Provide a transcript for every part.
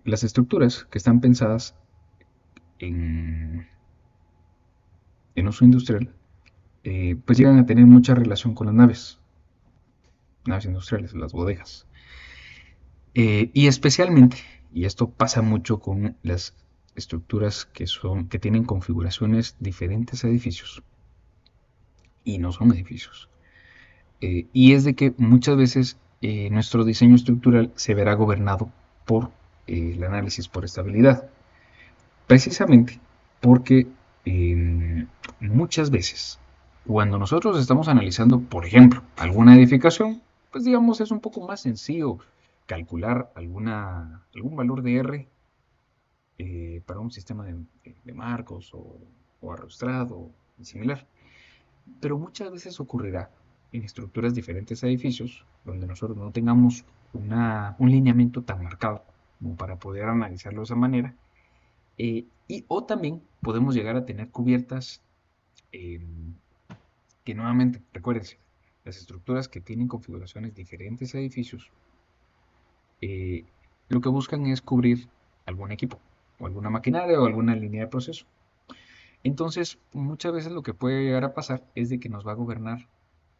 Las estructuras que están pensadas en, en uso industrial, pues llegan a tener mucha relación con las naves industriales, las bodegas. Y especialmente, y esto pasa mucho con las estructuras que tienen configuraciones diferentes a edificios y no son edificios. Y es de que muchas veces nuestro diseño estructural se verá gobernado por el análisis por estabilidad. Precisamente porque muchas veces cuando nosotros estamos analizando, por ejemplo, alguna edificación, pues digamos es un poco más sencillo calcular algún valor de R para un sistema de marcos o arrostrado y similar. Pero muchas veces ocurrirá en estructuras diferentes a edificios donde nosotros no tengamos un lineamiento tan marcado como para poder analizarlo de esa manera. O también podemos llegar a tener cubiertas eh, que nuevamente, recuérdense, las estructuras que tienen configuraciones diferentes a edificios, eh, lo que buscan es cubrir algún equipo o alguna maquinaria o alguna línea de proceso. Entonces, muchas veces lo que puede llegar a pasar es de que nos va a gobernar,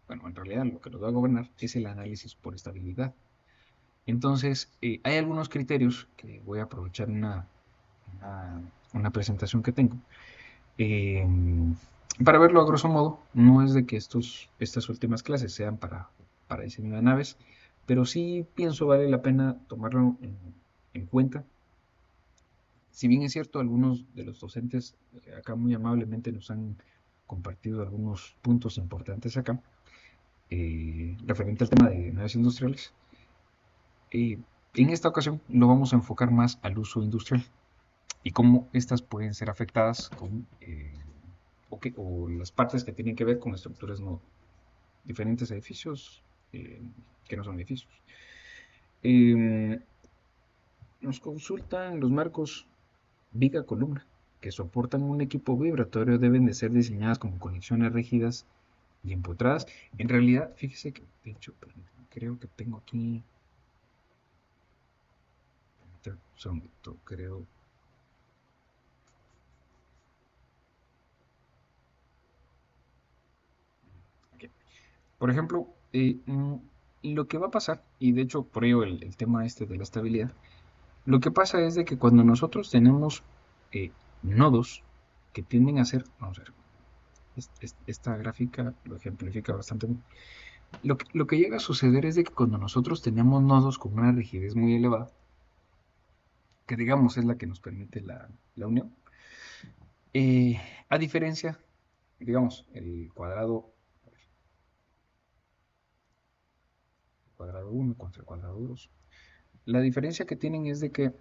bueno, en realidad lo que nos va a gobernar es el análisis por estabilidad. Entonces, hay algunos criterios que voy a aprovechar una, una presentación que tengo. Eh, para verlo a grosso modo, no es de que estas últimas clases sean para diseño de naves, pero sí pienso vale la pena tomarlo en cuenta. Si bien es cierto, algunos de los docentes acá muy amablemente nos han compartido algunos puntos importantes acá, referente al tema de naves industriales, eh, en esta ocasión lo vamos a enfocar más al uso industrial y cómo estas pueden ser afectadas con, o las partes que tienen que ver con estructuras no diferentes edificios eh, que no son edificios. Eh, Nos consultan los marcos viga columna que soportan un equipo vibratorio deben de ser diseñadas como conexiones rígidas y empotradas. En realidad, fíjese que, de hecho, creo que tengo aquí, son, creo, okay. Por ejemplo, lo que va a pasar, y de hecho por ello el tema este de la estabilidad, lo que pasa es de que cuando nosotros tenemos eh, nodos que tienden a ser, vamos a ver, esta gráfica lo ejemplifica bastante bien. Lo que llega a suceder es de que cuando nosotros tenemos nodos con una rigidez muy elevada, que digamos es la que nos permite la unión, eh, a diferencia, digamos, el cuadrado 1 contra el cuadrado 2. La diferencia que tienen es de que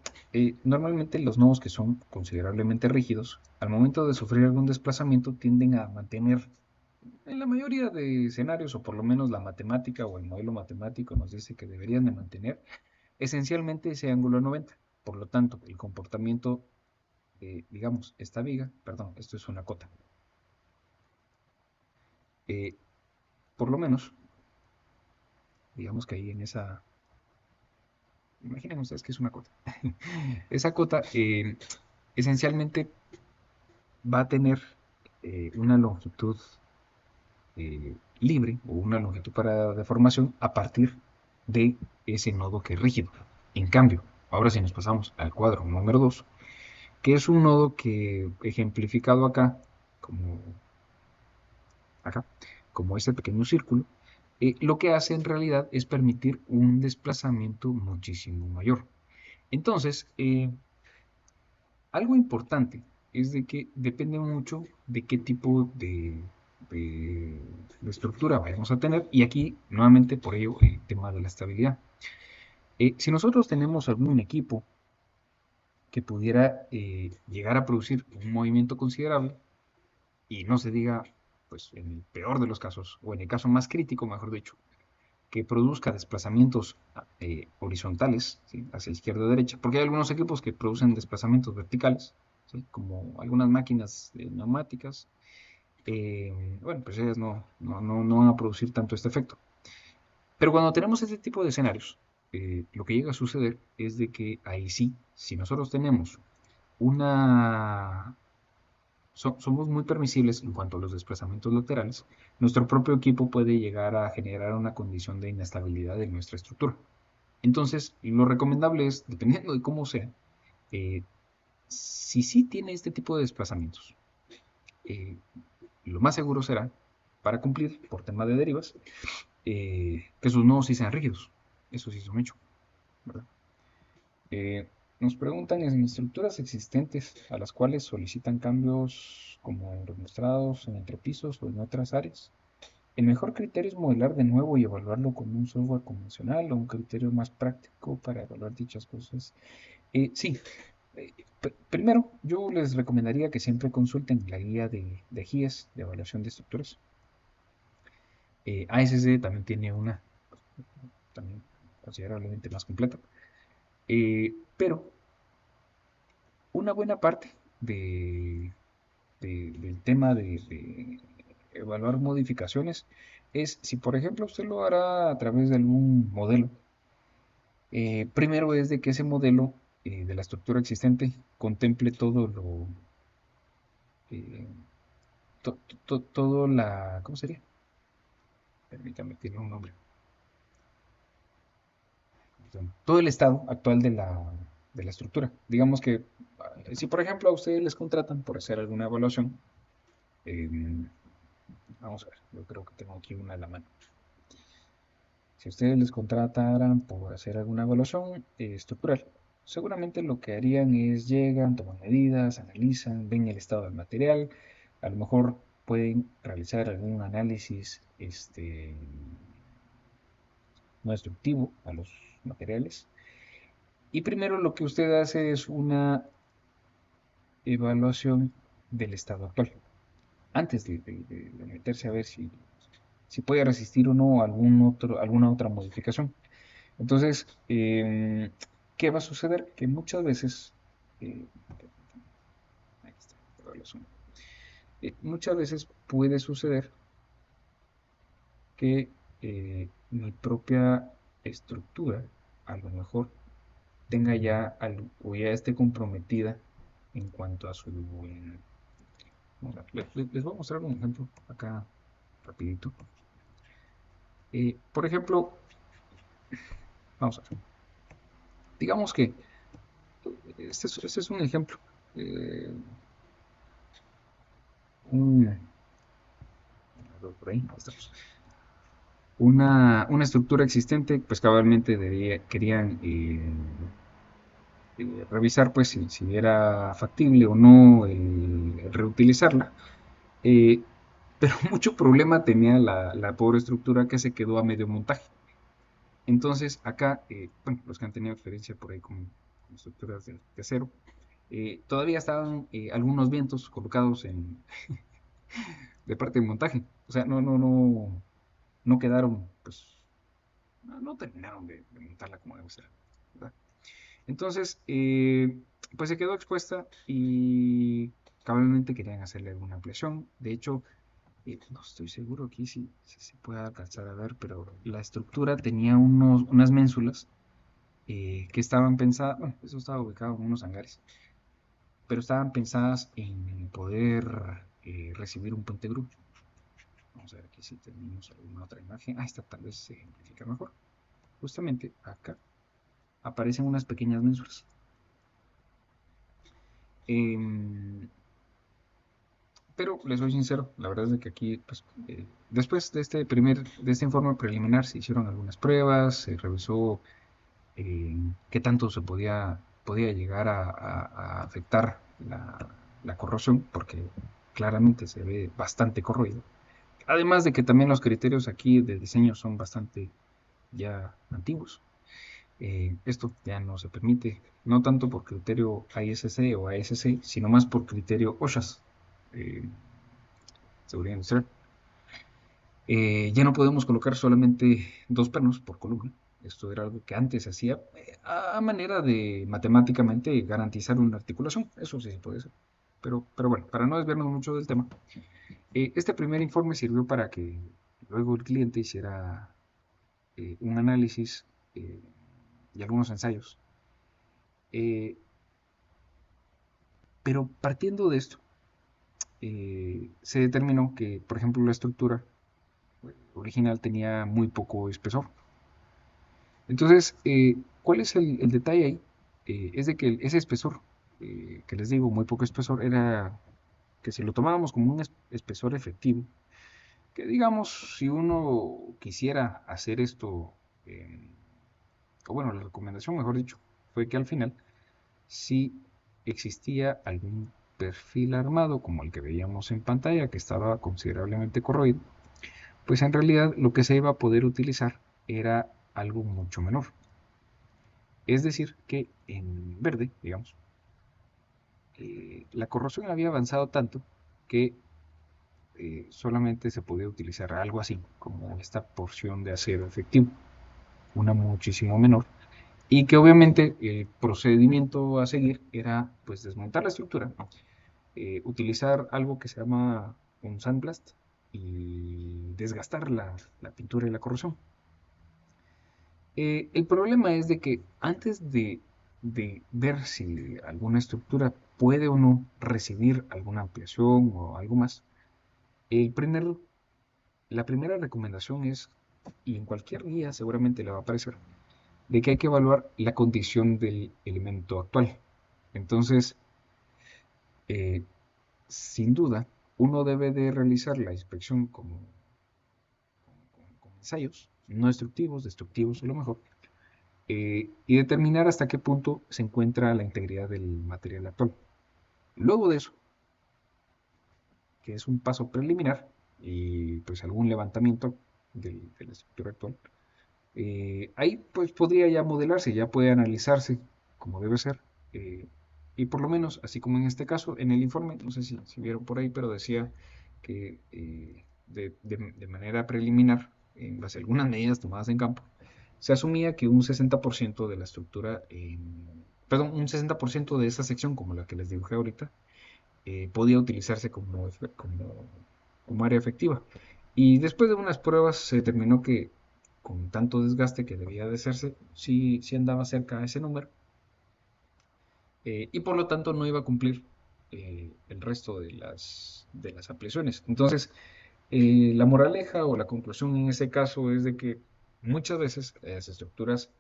normalmente los nodos que son considerablemente rígidos, al momento de sufrir algún desplazamiento, tienden a mantener, en la mayoría de escenarios, o por lo menos la matemática o el modelo matemático nos dice que deberían de mantener esencialmente ese ángulo 90. Por lo tanto, el comportamiento, digamos, esta viga, perdón, esto es una cota, eh, por lo menos, digamos que ahí en esa, imaginen ustedes que es una cota. Esa cota esencialmente va a tener una longitud libre o una longitud para deformación a partir de ese nodo que es rígido. En cambio, ahora si nos pasamos al cuadro número 2, que es un nodo que ejemplificado como, acá, como este pequeño círculo, lo que hace en realidad es permitir un desplazamiento muchísimo mayor. Entonces, algo importante es de que depende mucho de qué tipo de- de estructura vayamos a tener y aquí nuevamente por ello el tema de la estabilidad. Si nosotros tenemos algún equipo que pudiera llegar a producir un movimiento considerable y no se diga, pues en el peor de los casos o en el caso más crítico, mejor dicho, que produzca desplazamientos horizontales, ¿sí? Hacia izquierda o derecha, porque hay algunos equipos que producen desplazamientos verticales, ¿sí? Como algunas máquinas neumáticas, bueno, pues ellas no van a producir tanto este efecto. Pero cuando tenemos este tipo de escenarios, lo que llega a suceder es de que ahí sí, si nosotros tenemos una... somos muy permisibles en cuanto a los desplazamientos laterales, nuestro propio equipo puede llegar a generar una condición de inestabilidad en nuestra estructura. Entonces, lo recomendable es, dependiendo de cómo sea, eh, si sí tiene este tipo de desplazamientos, eh, lo más seguro será, para cumplir por tema de derivas, que sus nodos sí sean rígidos. Eso sí es un hecho, ¿verdad? Nos preguntan en estructuras existentes a las cuales solicitan cambios como demostrados en entrepisos o en otras áreas. ¿El mejor criterio es modelar de nuevo y evaluarlo con un software convencional o un criterio más práctico para evaluar dichas cosas? Sí, primero yo les recomendaría que siempre consulten la guía de GIES de evaluación de estructuras. ASC también tiene una, también considerablemente más completa. Pero una buena parte del tema de evaluar modificaciones es si, por ejemplo, usted lo hará a través de algún modelo. Primero es de que ese modelo de la estructura existente contemple todo lo, eh, todo la, ¿cómo sería? Permítame, tiene un nombre. Todo el estado actual de la estructura. Digamos que si, por ejemplo, a ustedes les contratan por hacer alguna evaluación, eh, vamos a ver, yo creo que tengo aquí una a la mano. Si ustedes les contrataran por hacer alguna evaluación estructural, seguramente lo que harían es llegan, toman medidas, analizan, ven el estado del material, a lo mejor pueden realizar algún análisis no destructivo a los materiales. Y primero lo que usted hace es una evaluación del estado actual, antes de meterse a ver si puede resistir o no alguna otra modificación. Entonces, ¿qué va a suceder? Que muchas veces, eh, ahí está, muchas veces puede suceder que mi propia estructura a lo mejor tenga ya o ya esté comprometida en cuanto a su... les voy a mostrar un ejemplo acá rapidito. Por ejemplo, vamos a ver, digamos que este es un ejemplo. eh, un, por ahí, estamos. Una estructura existente, pues cabalmente querían revisar pues si era factible o no el reutilizarla. Eh, pero mucho problema tenía la pobre estructura que se quedó a medio montaje. Entonces acá, bueno, los que han tenido experiencia por ahí con estructuras de acero, todavía estaban algunos vientos colocados de parte de montaje. O sea, no quedaron, pues, no terminaron de montarla como debe ser, ¿verdad? Entonces, pues se quedó expuesta y cabalmente querían hacerle alguna ampliación. De hecho, no estoy seguro aquí si se puede alcanzar a ver, pero la estructura tenía unas ménsulas que estaban pensadas, bueno, eso estaba ubicado en unos hangares, pero estaban pensadas en poder recibir un puente grúa. Vamos a ver aquí si tenemos alguna otra imagen. Ah, esta tal vez se ejemplifica mejor. Justamente acá aparecen unas pequeñas ménsulas. Em, pero les soy sincero, la verdad es que aquí, pues, después de este informe preliminar, se hicieron algunas pruebas, se revisó qué tanto podía llegar a afectar la corrosión, porque claramente se ve bastante corroído. Además de que también los criterios aquí de diseño son bastante ya antiguos. Esto ya no se permite, no tanto por criterio ISC o ASC, sino más por criterio OSHAS, eh, seguridad industrial. Ya no podemos colocar solamente dos pernos por columna. Esto era algo que antes se hacía a manera de matemáticamente garantizar una articulación. Eso sí se puede hacer. Pero bueno, para no desviarnos mucho del tema, este primer informe sirvió para que luego el cliente hiciera un análisis y algunos ensayos. Eh, pero partiendo de esto, se determinó que, por ejemplo, la estructura original tenía muy poco espesor. Entonces, ¿cuál es el detalle ahí? Es de que ese espesor, que les digo, muy poco espesor, era que si lo tomábamos como un espesor efectivo, que digamos, si uno quisiera hacer esto, eh, o bueno, la recomendación, mejor dicho, fue que al final, si existía algún perfil armado, como el que veíamos en pantalla, que estaba considerablemente corroído, pues en realidad lo que se iba a poder utilizar era algo mucho menor. Es decir, que en verde, digamos, la corrosión había avanzado tanto que solamente se podía utilizar algo así, como esta porción de acero efectivo, una muchísimo menor, y que obviamente el procedimiento a seguir era pues desmontar la estructura, utilizar algo que se llama un sandblast y desgastar la pintura y la corrosión. El problema es de que antes de ver si alguna estructura puede o no recibir alguna ampliación o algo más, el primer, la primera recomendación es, y en cualquier guía seguramente le va a aparecer, de que hay que evaluar la condición del elemento actual. Entonces, eh, sin duda, uno debe de realizar la inspección con ensayos, no destructivos, destructivos a lo mejor, y determinar hasta qué punto se encuentra la integridad del material actual. Luego de eso, que es un paso preliminar y pues algún levantamiento de la estructura actual, ahí pues podría ya modelarse, ya puede analizarse como debe ser. eh, y por lo menos, así como en este caso, en el informe, no sé si vieron por ahí, pero decía que de manera preliminar, en base a algunas medidas tomadas en campo, se asumía que un 60% de la estructura, perdón, un 60% de esa sección, como la que les dibujé ahorita, podía utilizarse como área efectiva. Y después de unas pruebas se determinó que con tanto desgaste que debía de hacerse, sí andaba cerca a ese número, y por lo tanto no iba a cumplir el resto de las ampliaciones. Entonces, la moraleja o la conclusión en ese caso es de que muchas veces las estructuras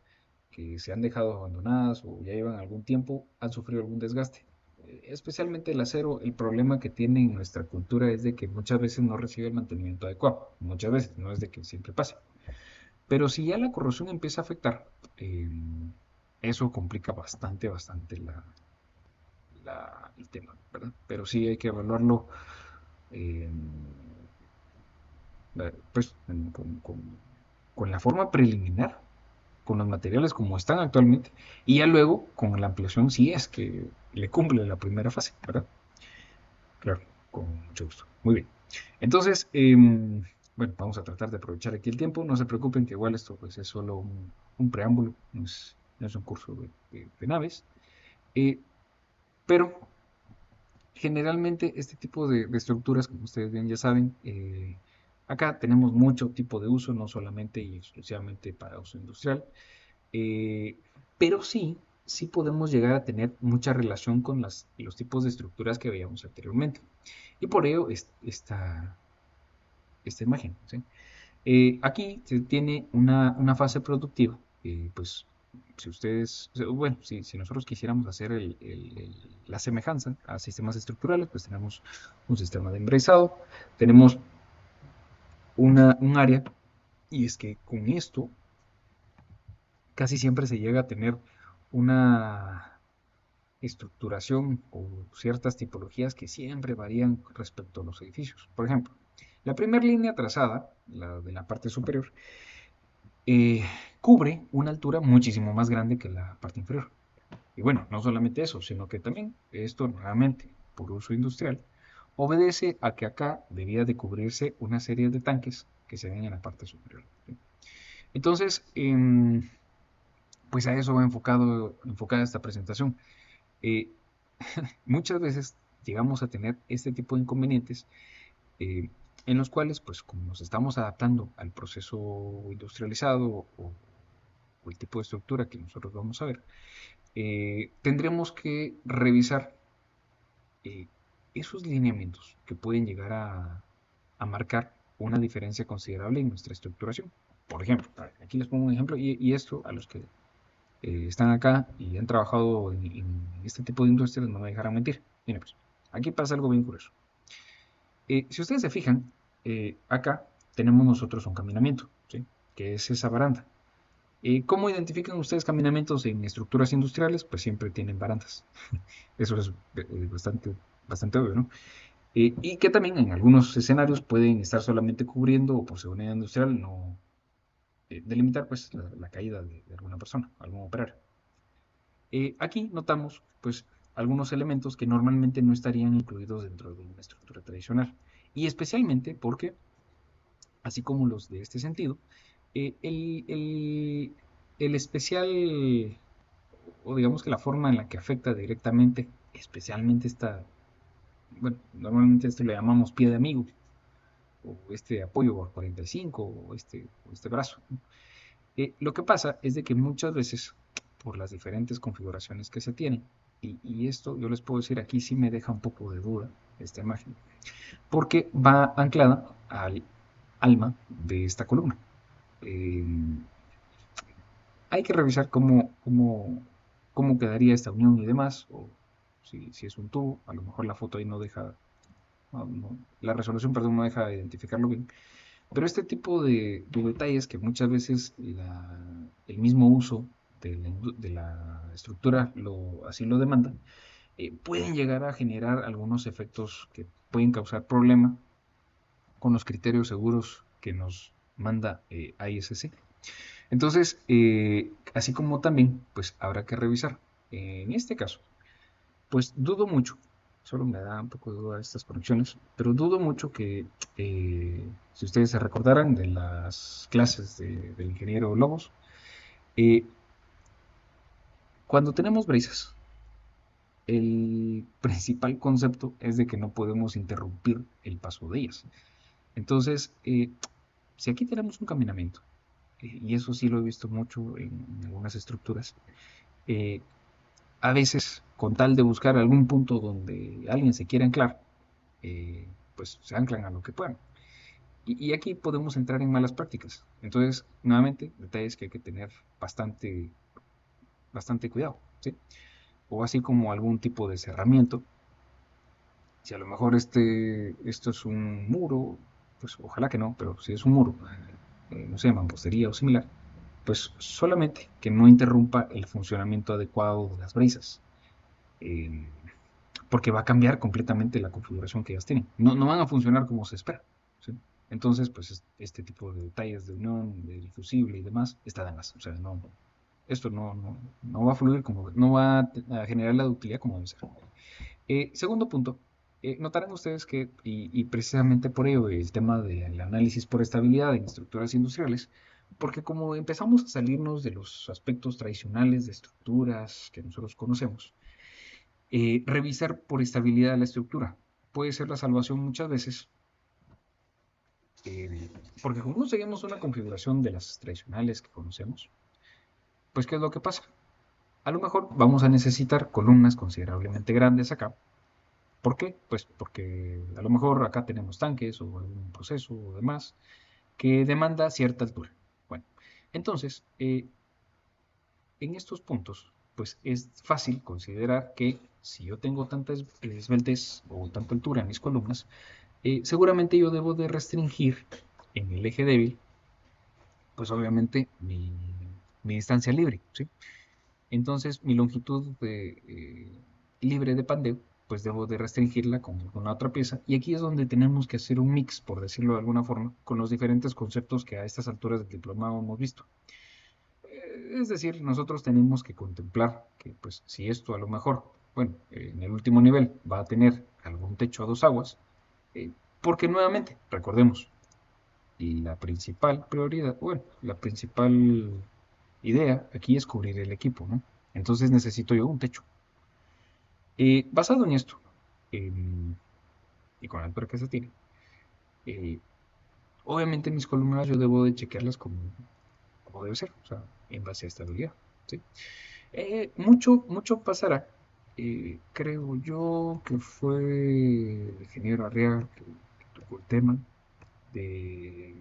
que se han dejado abandonadas o ya llevan algún tiempo han sufrido algún desgaste. Especialmente el acero, el problema que tiene en nuestra cultura es de que muchas veces no recibe el mantenimiento adecuado. Muchas veces, no es de que siempre pase. Pero si ya la corrosión empieza a afectar, eso complica bastante el tema, ¿verdad? Pero sí hay que evaluarlo, eh, pues, con la forma preliminar, con los materiales como están actualmente, y ya luego con la ampliación si es que le cumple la primera fase, ¿verdad? Claro, con mucho gusto. Muy bien. Entonces, bueno, vamos a tratar de aprovechar aquí el tiempo. No se preocupen que igual esto pues, es solo un preámbulo, no es un curso de naves. Eh, pero generalmente este tipo de estructuras, como ustedes bien ya saben, acá tenemos mucho tipo de uso, no solamente y exclusivamente para uso industrial. Eh, pero sí podemos llegar a tener mucha relación con los tipos de estructuras que veíamos anteriormente. Y por ello esta imagen, ¿sí? Aquí se tiene una fase productiva. Pues si ustedes, bueno, si nosotros quisiéramos hacer la semejanza a sistemas estructurales, pues tenemos un sistema de embraizado, tenemos un área, y es que con esto casi siempre se llega a tener una estructuración o ciertas tipologías que siempre varían respecto a los edificios. Por ejemplo, la primera línea trazada, la de la parte superior, eh, cubre una altura muchísimo más grande que la parte inferior. Y bueno, no solamente eso, sino que también esto nuevamente, por uso industrial, obedece a que acá debía de cubrirse una serie de tanques que se ven en la parte superior. ¿Sí? Entonces, pues a eso va enfocada esta presentación. Eh, Muchas veces llegamos a tener este tipo de inconvenientes, eh, en los cuales, pues como nos estamos adaptando al proceso industrializado o o el tipo de estructura que nosotros vamos a ver, tendremos que revisar eh, esos lineamientos que pueden llegar a marcar una diferencia considerable en nuestra estructuración. Por ejemplo, aquí les pongo un ejemplo y esto a los que están acá y han trabajado en este tipo de industrias no me dejarán mentir. Miren, pues, aquí pasa algo bien curioso. Si ustedes se fijan, acá tenemos nosotros un caminamiento, ¿sí? Que es esa baranda. ¿Cómo identifican ustedes caminamientos en estructuras industriales? Pues siempre tienen barandas. Eso es bastante obvio, ¿no? Y que también en algunos escenarios pueden estar solamente cubriendo o por seguridad industrial no delimitar pues la caída de alguna persona, algún operario. Aquí notamos pues algunos elementos que normalmente no estarían incluidos dentro de una estructura tradicional y especialmente porque así como los de este sentido eh, el, el, el especial o digamos que la forma en la que afecta directamente especialmente esta bueno normalmente esto le llamamos pie de amigo o este apoyo a 45 o este brazo, ¿no? Lo que pasa es de que muchas veces, por las diferentes configuraciones que se tienen, y esto yo les puedo decir aquí sí me deja un poco de duda esta imagen, porque va anclada al alma de esta columna. Eh, Hay que revisar cómo quedaría esta unión y demás, o si es un tubo, a lo mejor la foto ahí no deja, la resolución, perdón, no deja identificarlo bien. Pero este tipo de detalles que muchas veces el mismo uso de la estructura así lo demanda, pueden llegar a generar algunos efectos que pueden causar problema con los criterios seguros que nos manda ISC. Entonces, así como también, pues habrá que revisar. En este caso, pues dudo mucho, solo me da un poco de duda estas conexiones, pero dudo mucho que si ustedes se recordaran de las clases del ingeniero Lobos, eh, cuando tenemos brisas, el principal concepto es de que no podemos interrumpir el paso de ellas. Entonces, si aquí tenemos un caminamiento, y eso sí lo he visto mucho en algunas estructuras, eh, a veces con tal de buscar algún punto donde alguien se quiera anclar, pues se anclan a lo que puedan. Y aquí podemos entrar en malas prácticas. Entonces, nuevamente, detalles que hay que tener bastante cuidado, ¿sí? O así como algún tipo de cerramiento. Si a lo mejor esto es un muro, pues ojalá que no, pero si es un muro, no sé, mampostería o similar, pues solamente que no interrumpa el funcionamiento adecuado de las brisas. Eh, Porque va a cambiar completamente la configuración que ellas tienen. No van a funcionar como se espera, ¿sí? Entonces, pues este tipo de detalles de unión, de fusible y demás, está de más. O sea, esto no va a fluir como, no va a generar la ductilidad como debe ser. Segundo punto, notarán ustedes que, y precisamente por ello el tema del análisis por estabilidad en estructuras industriales, porque como empezamos a salirnos de los aspectos tradicionales de estructuras que nosotros conocemos, revisar por estabilidad la estructura puede ser la salvación muchas veces, eh, porque como no seguimos una configuración de las tradicionales que conocemos, pues ¿qué es lo que pasa? A lo mejor vamos a necesitar columnas considerablemente grandes acá. ¿Por qué? Pues porque a lo mejor acá tenemos tanques o algún proceso o demás que demanda cierta altura. Bueno, entonces, en estos puntos, pues es fácil considerar que si yo tengo tanta esbeltez o tanta altura en mis columnas, seguramente yo debo de restringir en el eje débil, pues obviamente mi distancia libre, ¿sí? Entonces mi longitud libre de pandeo, pues debo de restringirla con alguna otra pieza. Y aquí es donde tenemos que hacer un mix, por decirlo de alguna forma, con los diferentes conceptos que a estas alturas del diplomado hemos visto. Es decir, nosotros tenemos que contemplar que, pues, si esto a lo mejor, bueno, en el último nivel va a tener algún techo a dos aguas, eh, porque nuevamente, recordemos, la principal prioridad, bueno, la principal idea aquí es cubrir el equipo, ¿no? Entonces necesito yo un techo. Basado en esto, y con la altura que se tiene, eh, obviamente mis columnas yo debo de chequearlas como debe ser, o sea, en base a estabilidad. ¿Sí? Mucho pasará. Creo yo que fue el ingeniero Arriaga que tocó el tema de,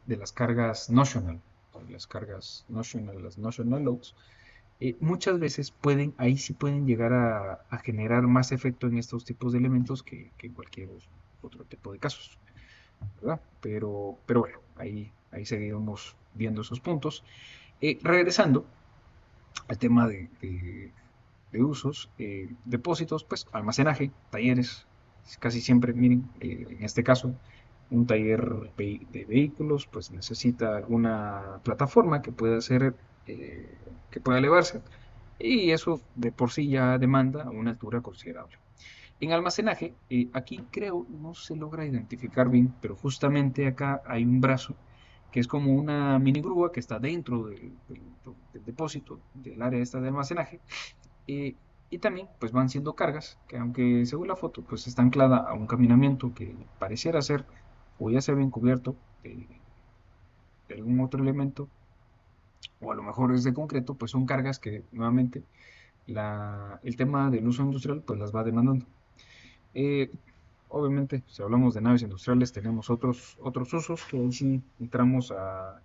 de las cargas notional, las notional loads. Muchas veces ahí sí pueden llegar a generar más efecto en estos tipos de elementos que en cualquier otro tipo de casos, ¿verdad? Pero bueno, ahí seguiremos viendo esos puntos. Regresando al tema de usos, depósitos, pues almacenaje, talleres, casi siempre, miren, en este caso, un taller de vehículos, pues necesita alguna plataforma que pueda elevarse, y eso de por sí ya demanda una altura considerable. En almacenaje, aquí creo no se logra identificar bien, pero justamente acá hay un brazo que es como una mini grúa que está dentro del depósito, del área esta de almacenaje, eh, y también pues van siendo cargas que, aunque según la foto pues está anclada a un caminamiento que pareciera ser o ya se había encubierto de algún otro elemento, o a lo mejor es de concreto, pues son cargas que nuevamente el tema del uso industrial pues las va demandando. Eh, Obviamente, si hablamos de naves industriales, tenemos otros usos que sí entramos a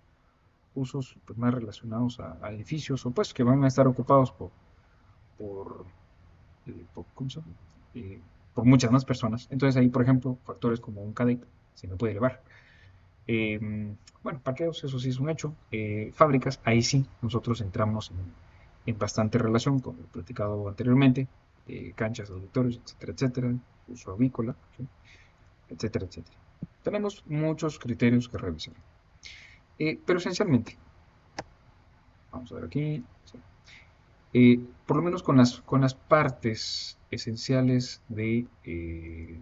usos pues, más relacionados a edificios, o pues que van a estar ocupados por, ¿cómo se llama? Eh, por muchas más personas. Entonces ahí, por ejemplo, factores como un cadete se me puede elevar. Bueno, parqueos, eso sí es un hecho. Fábricas, ahí sí nosotros entramos en bastante relación con lo platicado anteriormente. Canchas, auditorios, etcétera, etcétera. Uso avícola, ¿sí? Etcétera, etcétera. Tenemos muchos criterios que revisar. Pero esencialmente, vamos a ver aquí, sí. Por lo menos con las partes esenciales de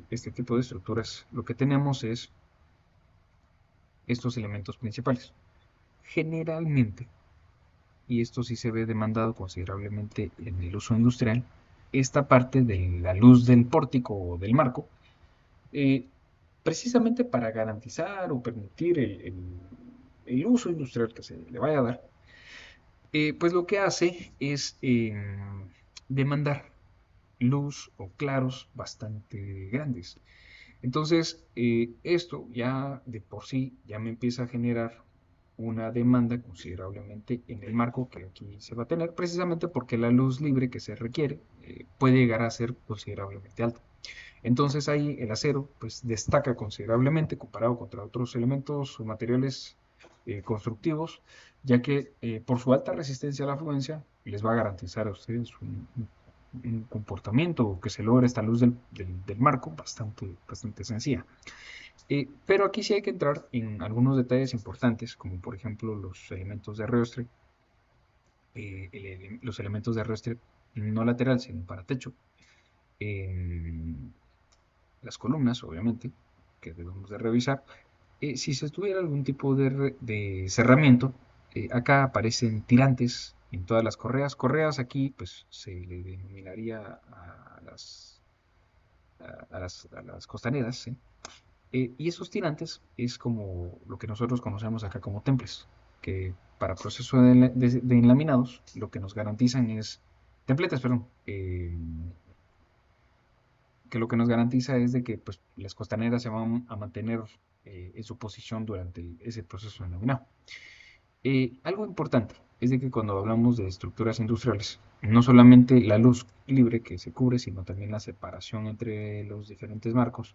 este tipo de estructuras, lo que tenemos es estos elementos principales. Generalmente, y esto sí se ve demandado considerablemente en el uso industrial, esta parte de la luz del pórtico o del marco, eh, precisamente para garantizar o permitir el uso industrial que se le vaya a dar, pues lo que hace es demandar luz o claros bastante grandes. Entonces, esto ya de por sí ya me empieza a generar una demanda considerablemente en el marco que aquí se va a tener, precisamente porque la luz libre que se requiere puede llegar a ser considerablemente alta. Entonces ahí el acero pues destaca considerablemente comparado contra otros elementos o materiales constructivos, ya que por su alta resistencia a la afluencia les va a garantizar a ustedes un comportamiento que se logre esta luz del marco bastante sencilla. Pero aquí sí hay que entrar en algunos detalles importantes, como por ejemplo los elementos de arrastre, los elementos de arrastre no lateral, sino para techo, las columnas, obviamente, que debemos de revisar. Si se tuviera algún tipo de cerramiento, acá aparecen tirantes en todas las correas. Correas aquí, pues se le denominaría a las costaneras, ¿sí? Y esos tirantes es como lo que nosotros conocemos acá como temples, que para proceso de enlaminados lo que nos garantizan es, templetes, perdón, que lo que nos garantiza es de que pues, las costaneras se van a mantener en su posición durante ese proceso de laminado. Algo importante es de que cuando hablamos de estructuras industriales, no solamente la luz libre que se cubre, sino también la separación entre los diferentes marcos,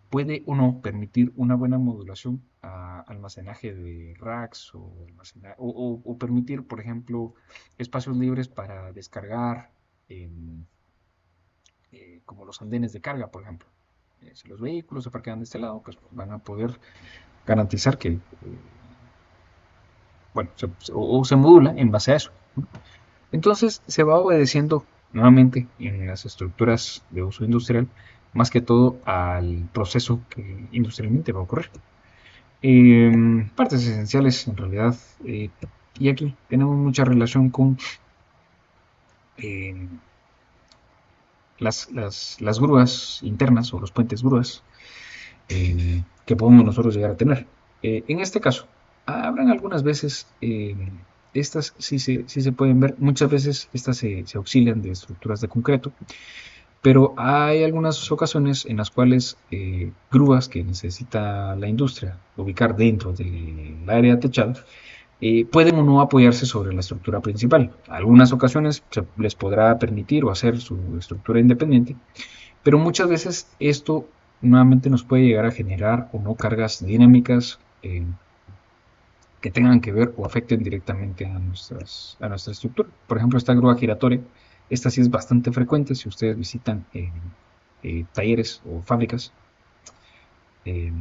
puede o no permitir una buena modulación a almacenaje de racks o permitir, por ejemplo, espacios libres para descargar, como los andenes de carga, por ejemplo. Si los vehículos se parquean de este lado, pues van a poder garantizar que, bueno, se modula en base a eso. Entonces se va obedeciendo nuevamente en las estructuras de uso industrial, más que todo al proceso que industrialmente va a ocurrir. Partes esenciales en realidad, y aquí tenemos mucha relación con eh, las grúas internas o los puentes grúas que podemos nosotros llegar a tener. En este caso, habrán algunas veces Estas sí se pueden ver, muchas veces estas se auxilian de estructuras de concreto, pero hay algunas ocasiones en las cuales grúas que necesita la industria ubicar dentro del área techada pueden o no apoyarse sobre la estructura principal. Algunas ocasiones se les podrá permitir o hacer su estructura independiente, pero muchas veces esto nuevamente nos puede llegar a generar o no cargas dinámicas que tengan que ver o afecten directamente a nuestra estructura. Por ejemplo, esta grúa giratoria, esta sí es bastante frecuente si ustedes visitan talleres o fábricas, eh,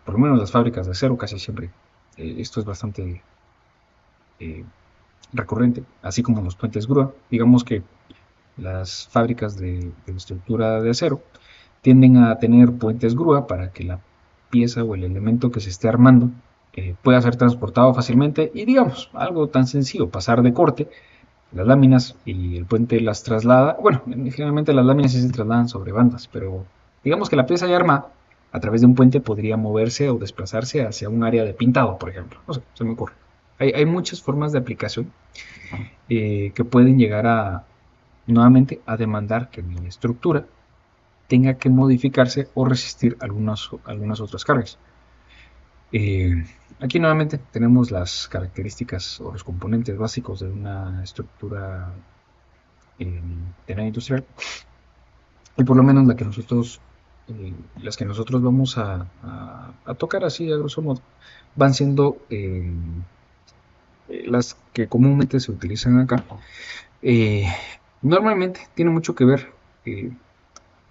por lo menos las fábricas de acero casi siempre. Esto es bastante eh, recurrente, así como los puentes grúa. Digamos que las fábricas de estructura de acero tienden a tener puentes grúa para que la pieza o el elemento que se esté armando pueda ser transportado fácilmente y digamos, algo tan sencillo, pasar de corte las láminas y el puente las traslada, bueno, generalmente las láminas sí se trasladan sobre bandas, pero digamos que la pieza ya armada a través de un puente podría moverse o desplazarse hacia un área de pintado, por ejemplo, no sé, se me ocurre. Hay muchas formas de aplicación que pueden llegar a, nuevamente, a demandar que mi estructura tenga que modificarse o resistir algunas otras cargas. Eh, Aquí nuevamente tenemos las características o los componentes básicos de una estructura de la industrial y por lo menos las que nosotros vamos a tocar así a grosso modo van siendo las que comúnmente se utilizan acá. Eh, Normalmente tiene mucho que ver eh,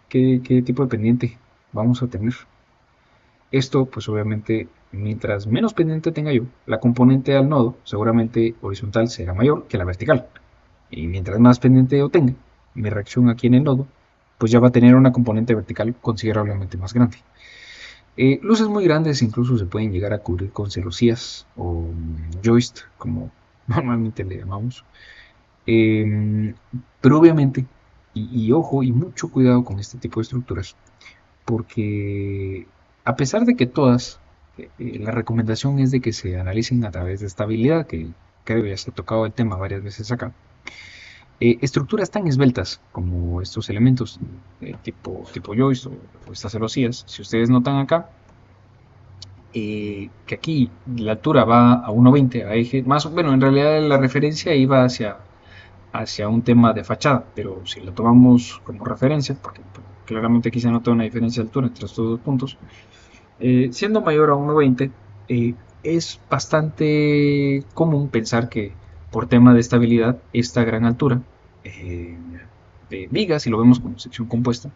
qué tipo de pendiente vamos a tener. Esto, pues obviamente, mientras menos pendiente tenga yo, la componente al nodo, seguramente horizontal, será mayor que la vertical. Y mientras más pendiente yo tenga, mi reacción aquí en el nodo, pues ya va a tener una componente vertical considerablemente más grande. Luces muy grandes incluso se pueden llegar a cubrir con celosías o joist, como normalmente le llamamos. Eh, pero obviamente, ojo y mucho cuidado con este tipo de estructuras, porque a pesar de que todas, la recomendación es de que se analicen a través de estabilidad, que creo ya se ha tocado el tema varias veces acá, estructuras tan esbeltas como estos elementos tipo joist o estas celosías, si ustedes notan acá, que aquí la altura va a 1,20 a eje, más bueno, en realidad la referencia iba hacia un tema de fachada, pero si lo tomamos como referencia, porque claramente aquí se nota una diferencia de altura entre estos dos puntos, siendo mayor a 1,20, es bastante común pensar que por tema de estabilidad, esta gran altura eh, de vigas, si lo vemos como sección compuesta,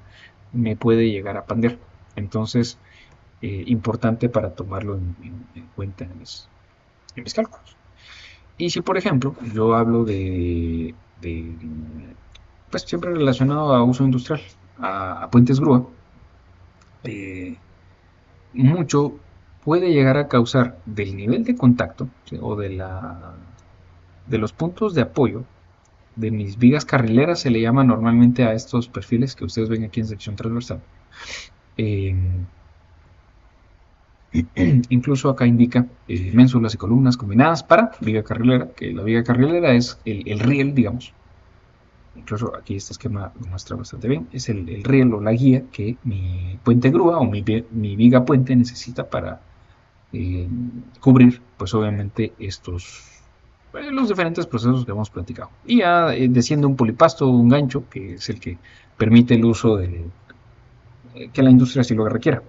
me puede llegar a pandear. Entonces, importante para tomarlo en cuenta en mis cálculos. Y si, por ejemplo, yo hablo pues siempre relacionado a uso industrial, a puentes grúa, eh, mucho puede llegar a causar del nivel de contacto, ¿sí? O de los puntos de apoyo de mis vigas carrileras, se le llama normalmente a estos perfiles que ustedes ven aquí en sección transversal. Eh, Incluso acá indica ménsulas y columnas combinadas para viga carrilera, que la viga carrilera es el riel, digamos. Incluso aquí este esquema lo muestra bastante bien. Es el riel o la guía que mi puente grúa o mi viga puente necesita para eh, cubrir, pues obviamente, los diferentes procesos que hemos platicado. Y ya desciende un polipasto o un gancho, que es el que permite el uso de que la industria sí lo requiera.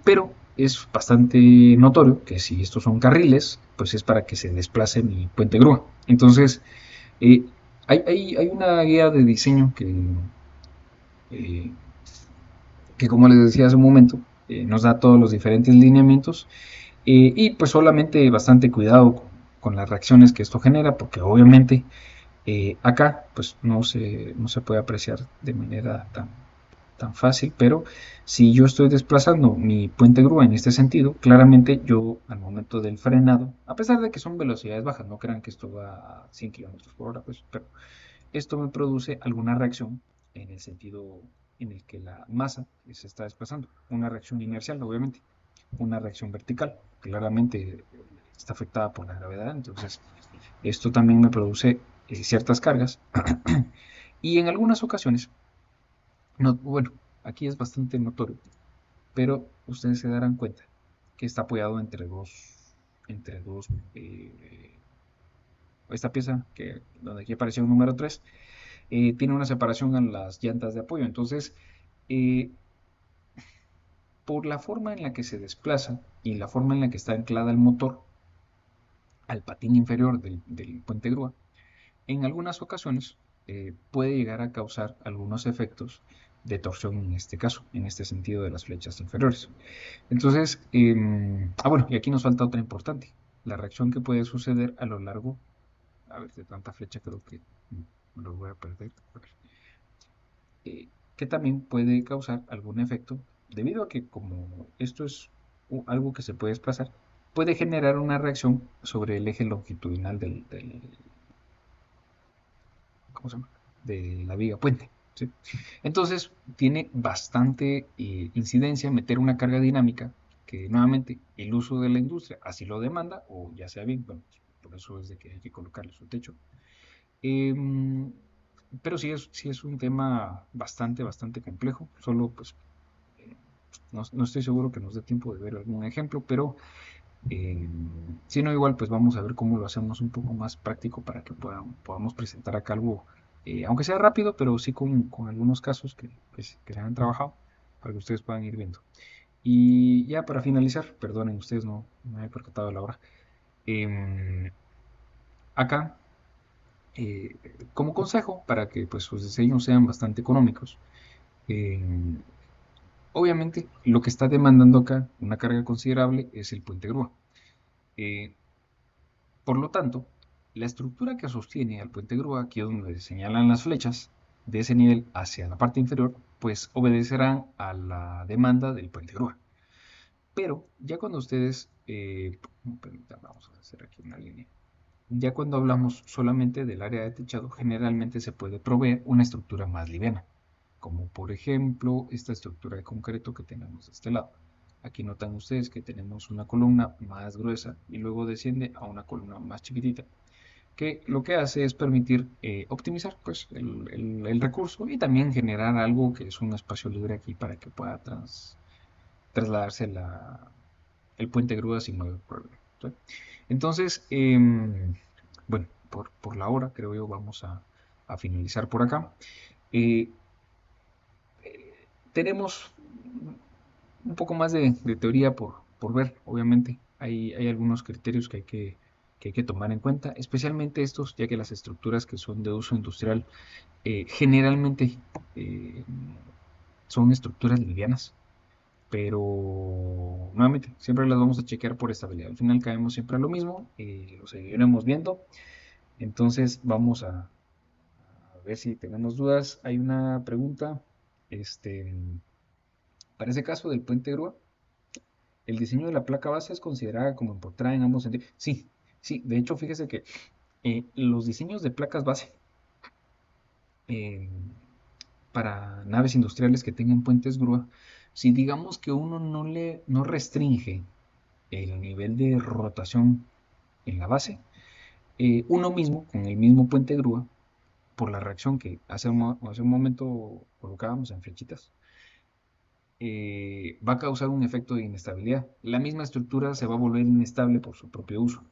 Pero es bastante notorio que si estos son carriles, pues es para que se desplace mi puente grúa. Entonces, eh, hay una guía de diseño eh, que, como les decía hace un momento, nos da todos los diferentes lineamientos y pues solamente bastante cuidado con las reacciones que esto genera, porque obviamente acá pues no se puede apreciar de manera tan fácil, pero si yo estoy desplazando mi puente grúa en este sentido, claramente yo al momento del frenado, a pesar de que son velocidades bajas, no crean que esto va a 100 kilómetros por hora, pues, pero esto me produce alguna reacción en el sentido en el que la masa se está desplazando, una reacción inercial, obviamente, una reacción vertical, claramente está afectada por la gravedad, entonces Esto también me produce ciertas cargas y en algunas ocasiones, no, bueno, aquí es bastante notorio, pero ustedes se darán cuenta que está apoyado entre dos, eh, esta pieza que donde aquí apareció un número 3 tiene una separación en las llantas de apoyo. Entonces, eh, por la forma en la que se desplaza y la forma en la que está anclada el motor al patín inferior del puente grúa, en algunas ocasiones puede llegar a causar algunos efectos de torsión en este caso, en este sentido de las flechas inferiores. Entonces, bueno, y aquí nos falta otra importante, la reacción que puede suceder a lo largo, a ver, de tanta flecha creo que me lo voy a perder, a ver, que también puede causar algún efecto, debido a que como esto es algo que se puede desplazar, puede generar una reacción sobre el eje longitudinal ¿cómo se llama? De la viga puente. ¿Sí? Entonces, tiene bastante incidencia meter una carga dinámica que nuevamente el uso de la industria así lo demanda, o ya sea bien, bueno, pues, por eso es de que hay que colocarle su techo. Em, pero sí es un tema bastante, bastante complejo. Solo, pues, eh, no estoy seguro que nos dé tiempo de ver algún ejemplo, pero si no, igual, pues vamos a ver cómo lo hacemos un poco más práctico para que podamos presentar acá algo, aunque sea rápido, pero sí con algunos casos que se han trabajado para que ustedes puedan ir viendo. Y ya para finalizar, perdonen, ustedes no me he percatado de la hora. em, Acá, como consejo, para que pues sus diseños sean bastante económicos, em, obviamente lo que está demandando acá una carga considerable es el puente grúa. Eh, Por lo tanto, la estructura que sostiene al puente grúa, aquí donde se señalan las flechas, de ese nivel hacia la parte inferior, pues obedecerán a la demanda del puente grúa. Pero ya cuando ustedes, permítanme, vamos a hacer aquí una línea. Ya cuando hablamos solamente del área de techado, generalmente se puede proveer una estructura más liviana, como por ejemplo esta estructura de concreto que tenemos de este lado. Aquí notan ustedes que tenemos una columna más gruesa y luego desciende a una columna más chiquitita, que lo que hace es permitir optimizar pues, el recurso y también generar algo que es un espacio libre aquí para que pueda trasladarse el puente grúa sin mayor problema. ¿Sí? Entonces, bueno, por la hora creo yo vamos a finalizar por acá. Eh, Tenemos un poco más de teoría por ver, obviamente. Hay algunos criterios que hay que tomar en cuenta, especialmente estos, ya que las estructuras que son de uso industrial generalmente eh, son estructuras livianas, pero nuevamente siempre las vamos a chequear por estabilidad. Al final caemos siempre a lo mismo y lo seguiremos viendo. Entonces vamos a ver si tenemos dudas. Hay una pregunta. Este, para ese caso del puente grúa, el diseño de la placa base es considerada como empotrada en ambos sentidos. Sí, sí, de hecho, fíjese que los diseños de placas base eh, para naves industriales que tengan puentes grúa, si digamos que uno no restringe el nivel de rotación en la base, uno mismo, con el mismo puente grúa, por la reacción que hace un momento colocábamos en flechitas, va a causar un efecto de inestabilidad. La misma estructura se va a volver inestable por su propio uso.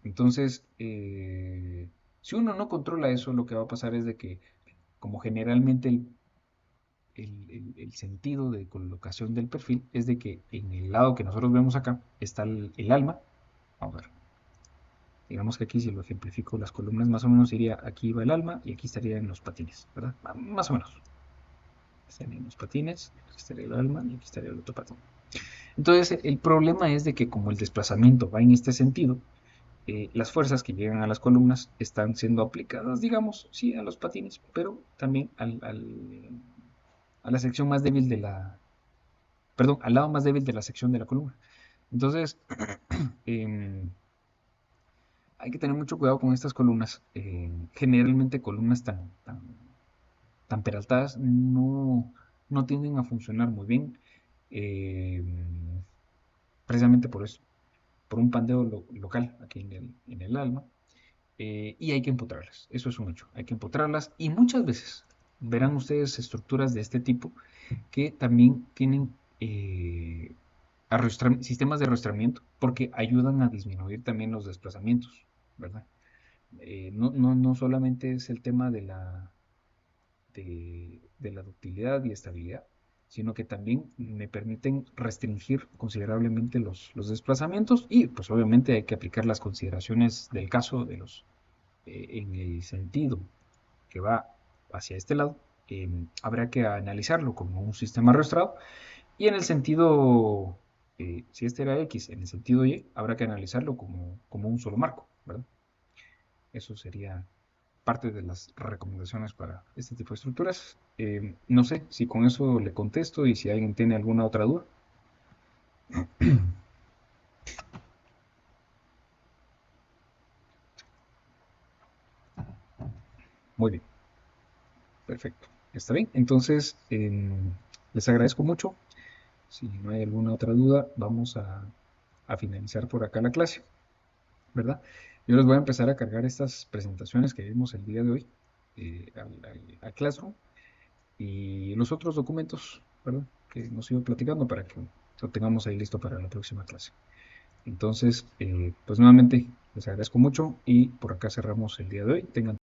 Entonces, si uno no controla eso, lo que va a pasar es de que, como generalmente el sentido de colocación del perfil es de que en el lado que nosotros vemos acá está el alma. Vamos a ver. Digamos que aquí, si lo ejemplifico, las columnas más o menos iría, aquí va el alma y aquí estaría en los patines, ¿verdad? Más o menos. Estarían en los patines, aquí estaría el alma y aquí estaría el otro patín. Entonces, el problema es de que como el desplazamiento va en este sentido, las fuerzas que llegan a las columnas están siendo aplicadas, digamos, sí, a los patines, pero también a la sección más débil perdón, al lado más débil de la sección de la columna. Entonces, em, hay que tener mucho cuidado con estas columnas. Generalmente columnas tan peraltadas no tienden a funcionar muy bien, em, precisamente por eso, por un pandeo local aquí en el alma. y hay que empotrarlas. Eso es un hecho. Hay que empotrarlas y muchas veces verán ustedes estructuras de este tipo que también tienen sistemas de arrastramiento porque ayudan a disminuir también los desplazamientos, ¿verdad? No solamente es el tema de la ductilidad y estabilidad, sino que también me permiten restringir considerablemente los desplazamientos y pues obviamente hay que aplicar las consideraciones del caso en el sentido que va hacia este lado. Habrá que analizarlo como un sistema arrastrado y en el sentido, si este era X, en el sentido Y, habrá que analizarlo como un solo marco, ¿verdad? Eso sería parte de las recomendaciones para este tipo de estructuras. No sé si con eso le contesto y si alguien tiene alguna otra duda. Muy bien, perfecto. Está bien. Entonces, les agradezco mucho. Si no hay alguna otra duda, vamos a finalizar por acá la clase, ¿verdad? Yo les voy a empezar a cargar estas presentaciones que vimos el día de hoy al Classroom y los otros documentos, ¿verdad? Que hemos ido platicando para que lo tengamos ahí listo para la próxima clase. Entonces, pues nuevamente les agradezco mucho y por acá cerramos el día de hoy. Tengan